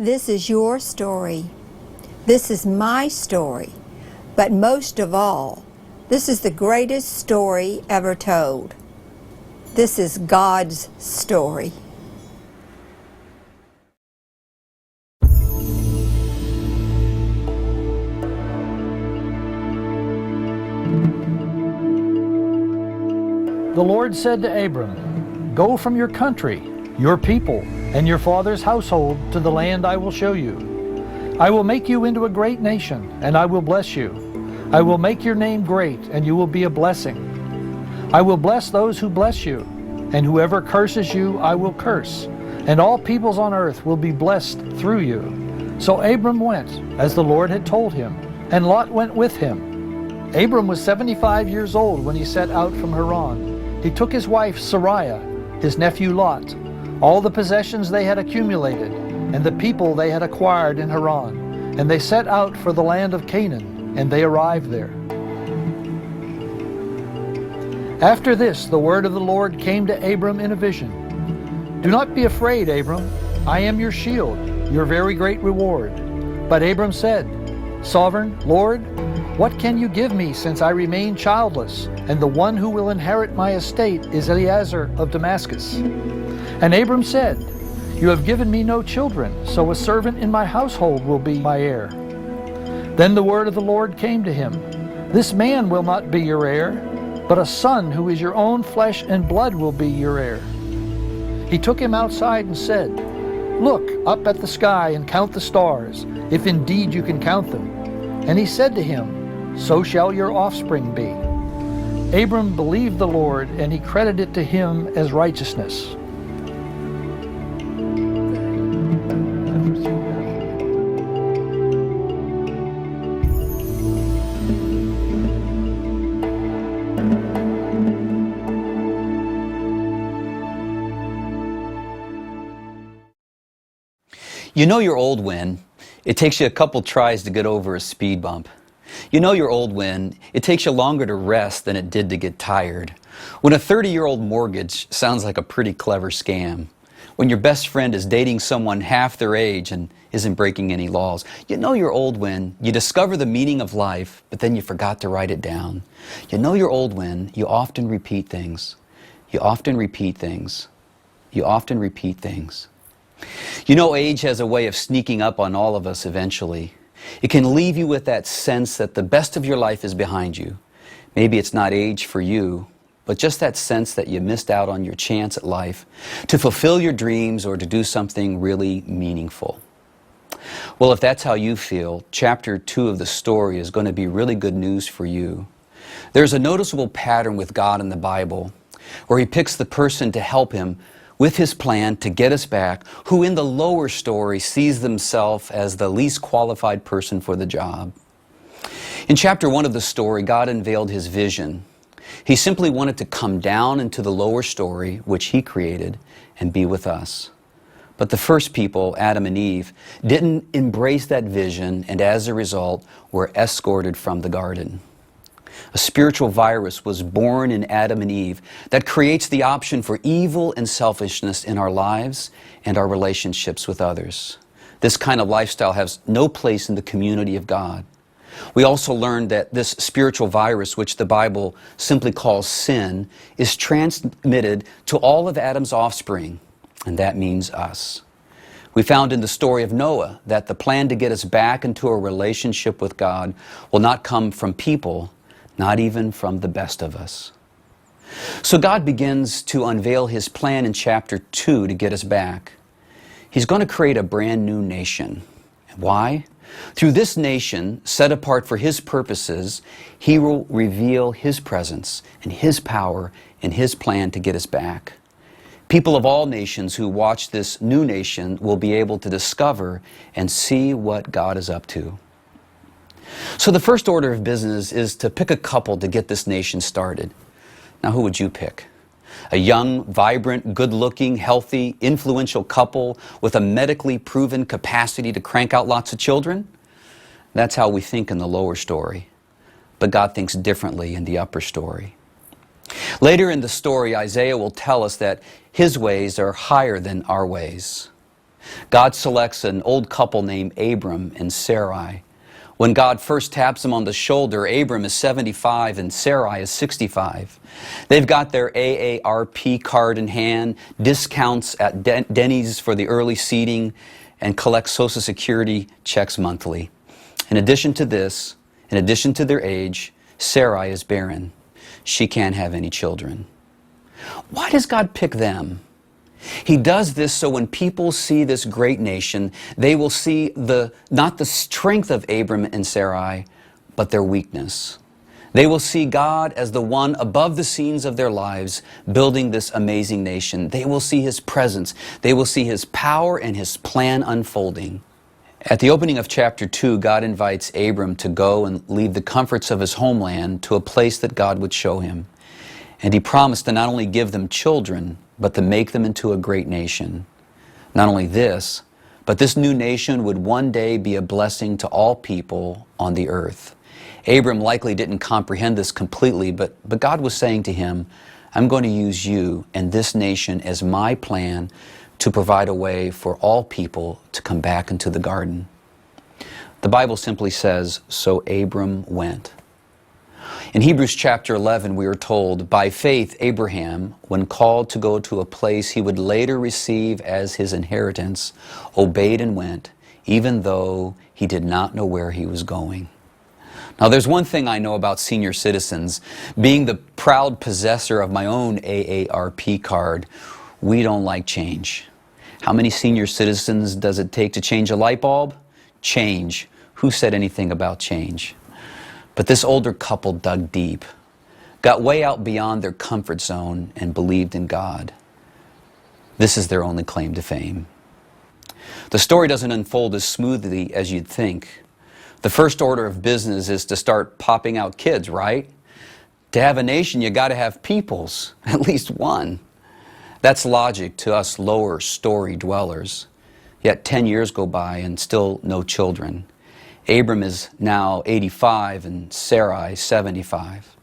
This is your story. This is my story. But most of all, this is the greatest story ever told. This is God's story. The Lord said to Abram, "Go from your country, your people, and your father's household to the land I will show you. I will make you into a great nation, and I will bless you. I will make your name great, and you will be a blessing. I will bless those who bless you, and whoever curses you I will curse, and all peoples on earth will be blessed through you." So Abram went, as the Lord had told him, and Lot went with him. Abram was 75 years old when he set out from Haran. He took his wife Sarai, his nephew Lot, all the possessions they had accumulated, and the people they had acquired in Haran, and they set out for the land of Canaan, and they arrived there. After this, the word of the Lord came to Abram in a vision. "Do not be afraid, Abram. I am your shield, your very great reward." But Abram said, "Sovereign Lord, what can you give me since I remain childless, and the one who will inherit my estate is Eliezer of Damascus?" And Abram said, "You have given me no children, so a servant in my household will be my heir." Then the word of the Lord came to him, "This man will not be your heir, but a son who is your own flesh and blood will be your heir." He took him outside and said, "Look up at the sky and count the stars, if indeed you can count them." And he said to him, "So shall your offspring be." Abram believed the Lord, and he credited it to him as righteousness. You know you're old when it takes you a couple tries to get over a speed bump. You know you're old when it takes you longer to rest than it did to get tired. When a 30-year-old mortgage sounds like a pretty clever scam. When your best friend is dating someone half their age and isn't breaking any laws. You know you're old when you discover the meaning of life, but then you forgot to write it down. You know you're old when you often repeat things. You often repeat things. You often repeat things. You know age has a way of sneaking up on all of us eventually. It can leave you with that sense that the best of your life is behind you. Maybe it's not age for you, but just that sense that you missed out on your chance at life to fulfill your dreams or to do something really meaningful. Well, if that's how you feel, chapter 2 of the story is going to be really good news for you. There's a noticeable pattern with God in the Bible where He picks the person to help Him with His plan to get us back, who in the lower story sees themselves as the least qualified person for the job. In chapter 1 of the story, God unveiled His vision. He simply wanted to come down into the lower story, which He created, and be with us. But the first people, Adam and Eve, didn't embrace that vision, and as a result, were escorted from the garden. A spiritual virus was born in Adam and Eve that creates the option for evil and selfishness in our lives and our relationships with others. This kind of lifestyle has no place in the community of God. We also learned that this spiritual virus, which the Bible simply calls sin, is transmitted to all of Adam's offspring, and that means us. We found in the story of Noah that the plan to get us back into a relationship with God will not come from people, not even from the best of us. So God begins to unveil His plan in chapter 2 to get us back. He's going to create a brand new nation. Why? Through this nation, set apart for His purposes, He will reveal His presence and His power and His plan to get us back. People of all nations who watch this new nation will be able to discover and see what God is up to. So the first order of business is to pick a couple to get this nation started. Now, who would you pick? A young, vibrant, good-looking, healthy, influential couple with a medically proven capacity to crank out lots of children? That's how we think in the lower story. But God thinks differently in the upper story. Later in the story, Isaiah will tell us that His ways are higher than our ways. God selects an old couple named Abram and Sarai. When God first taps him on the shoulder, Abram is 75 and Sarai is 65. They've got their AARP card in hand, discounts at Denny's for the early seating, and collect Social Security checks monthly. In addition to this, in addition to their age, Sarai is barren. She can't have any children. Why does God pick them? He does this so when people see this great nation, they will see not the strength of Abram and Sarai, but their weakness. They will see God as the one above the scenes of their lives, building this amazing nation. They will see His presence. They will see His power and His plan unfolding. At the opening of chapter 2, God invites Abram to go and leave the comforts of his homeland to a place that God would show him. And He promised to not only give them children, but to make them into a great nation. Not only this, but this new nation would one day be a blessing to all people on the earth. Abram likely didn't comprehend this completely, but God was saying to him, I'm going to use you and this nation as my plan to provide a way for all people to come back into the garden. The Bible simply says, so Abram went. In Hebrews chapter 11, we are told, by faith Abraham, when called to go to a place he would later receive as his inheritance, obeyed and went, even though he did not know where he was going. Now, there's one thing I know about senior citizens. Being the proud possessor of my own AARP card, we don't like change. How many senior citizens does it take to change a light bulb? Change. Who said anything about change? But this older couple dug deep, got way out beyond their comfort zone, and believed in God. This is their only claim to fame. The story doesn't unfold as smoothly as you'd think. The first order of business is to start popping out kids, right? To have a nation, you got to have peoples, at least one. That's logic to us lower story dwellers. Yet 10 years go by and still no children. Abram is now 85 and Sarai 75.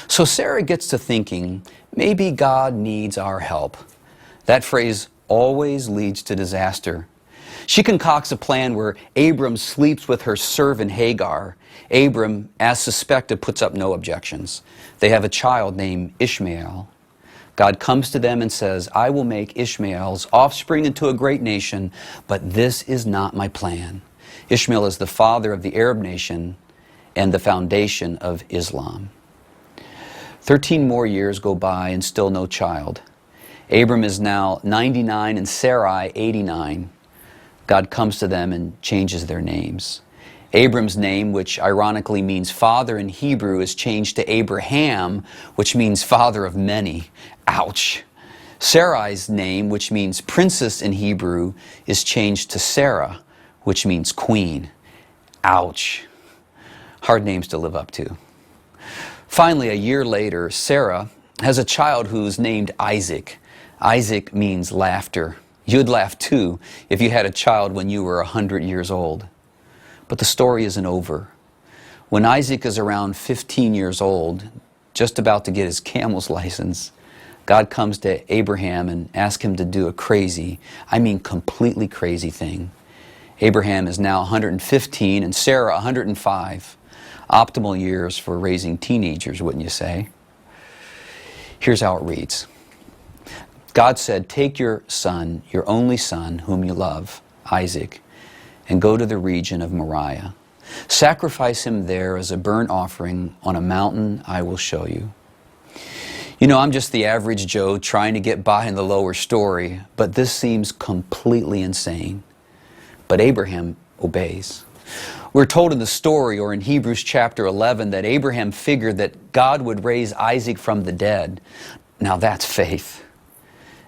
So Sarah gets to thinking, maybe God needs our help. That phrase always leads to disaster. She concocts a plan where Abram sleeps with her servant Hagar. Abram, as suspected, puts up no objections. They have a child named Ishmael. God comes to them and says, I will make Ishmael's offspring into a great nation, but this is not my plan. Ishmael is the father of the Arab nation and the foundation of Islam. 13 more years go by and still no child. Abram is now 99 and Sarai 89. God comes to them and changes their names. Abram's name, which ironically means father in Hebrew, is changed to Abraham, which means father of many. Ouch. Sarai's name, which means princess in Hebrew, is changed to Sarah, which means queen. Ouch. Hard names to live up to. Finally, a year later, Sarah has a child who's named Isaac. Isaac means laughter. You'd laugh too if you had a child when you were 100 years old. But the story isn't over. When Isaac is around 15 years old, just about to get his camel's license, God comes to Abraham and asks him to do a crazy, I mean completely crazy thing. Abraham is now 115 and Sarah 105. Optimal years for raising teenagers, wouldn't you say? Here's how it reads. God said, take your son, your only son, whom you love, Isaac, and go to the region of Moriah. Sacrifice him there as a burnt offering on a mountain I will show you. You know, I'm just the average Joe trying to get by in the lower story, but this seems completely insane. But Abraham obeys. We're told in the story, or in Hebrews chapter 11, that Abraham figured that God would raise Isaac from the dead. Now that's faith.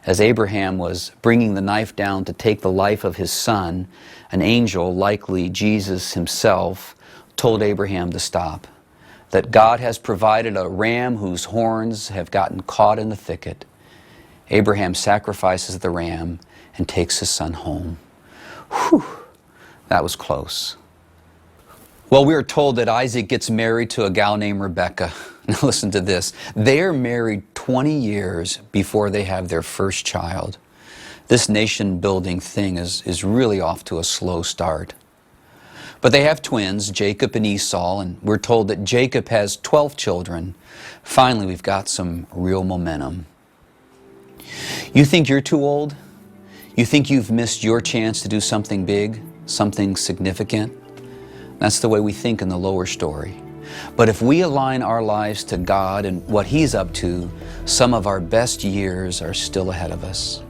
As Abraham was bringing the knife down to take the life of his son, an angel, likely Jesus himself, told Abraham to stop. That God has provided a ram whose horns have gotten caught in the thicket. Abraham sacrifices the ram and takes his son home. Whew, that was close. Well, we are told that Isaac gets married to a gal named Rebecca. Now listen to this. They are married 20 years before they have their first child. This nation-building thing is really off to a slow start. But they have twins, Jacob and Esau, and we're told that Jacob has 12 children. Finally, we've got some real momentum. You think you're too old? You think you've missed your chance to do something big, something significant? That's the way we think in the lower story. But if we align our lives to God and what He's up to, some of our best years are still ahead of us.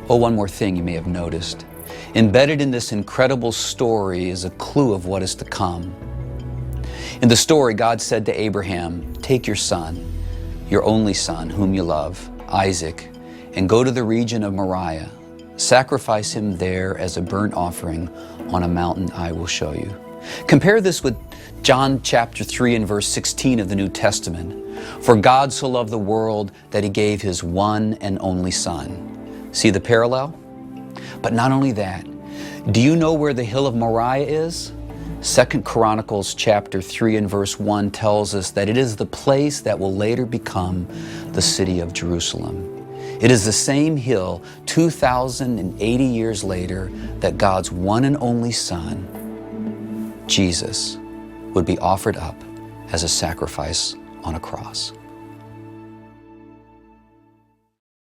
Oh, one more thing you may have noticed. Embedded in this incredible story is a clue of what is to come. In the story, God said to Abraham, "Take your son, your only son, whom you love, Isaac, and go to the region of Moriah. Sacrifice him there as a burnt offering on a mountain I will show you." Compare this with John chapter 3 and verse 16 of the New Testament. "For God so loved the world that He gave His one and only Son." See the parallel? But not only that, do you know where the hill of Moriah is? 2 Chronicles chapter 3 and verse 1 tells us that it is the place that will later become the city of Jerusalem. It is the same hill 2,080 years later that God's one and only Son, Jesus, would be offered up as a sacrifice on a cross.